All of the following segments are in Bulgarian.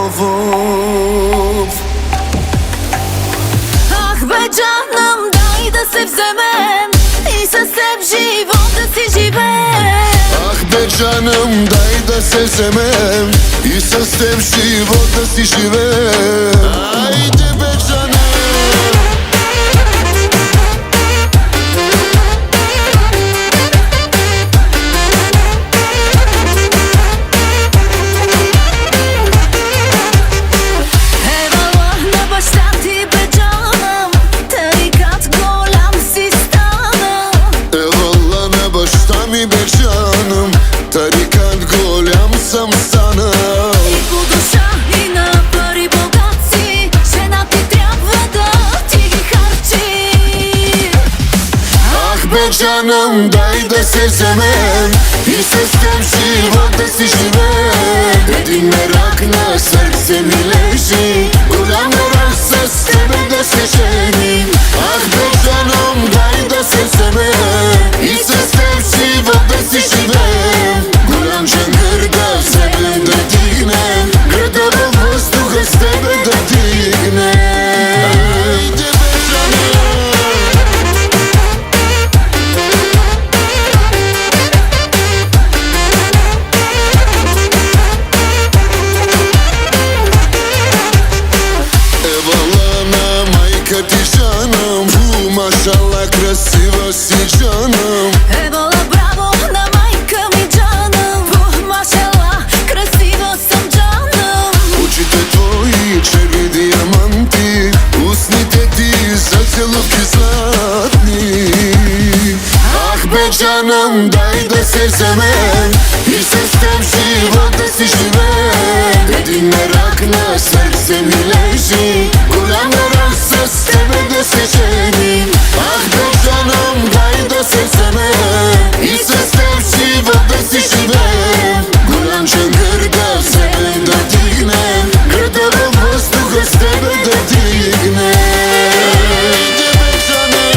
любов. Ах бе, джанам, дай да се вземем и със теб живота си живеем. Ах бе, джанам, дай да се вземем и с теб живота си живеем. Айде бе, джанам. Тарикат голям съм станал. И по душа, и на пари богатци, жена ти трябва да ти ги харчи. Ах бе, джанам, дай да се вземем и с теб живота си живеем. Един мерак на сърце ми лежи, голям мерак с тебе да се женим. Ах бе, джанам, дай да се вземем и с теб живота си живеем. Голям джангър да вземем да дигнем, града във въздуха с тебе да дигнем. Айде бе, джанам. Машала, красива си, джанам. Ебола, браво на майка ми, джанам. Машала, красива съм, джанам. Очите твои черви диаманти, устните ти за целувки златни. Ах бе, джанам, дай да се вземем и с теб живота си живеем. Един мерак на сърце ми лежи, голям мерак с тебе да се женим. Ах бе, джанам, дай да се вземем и с теб живота си живеем. Голям джангър да вземем да дигнем, града във въздуха с тебе да дигнем. Айде бе, джанам.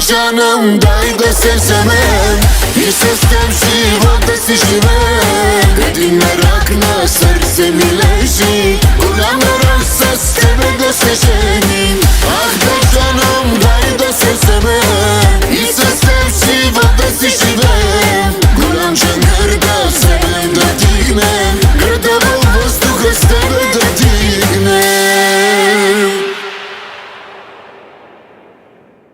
Джанам, дай да се вземем и с теб живота си живеем. Един мерак на сърце ми лежи, голям мерак с тебе да се женим.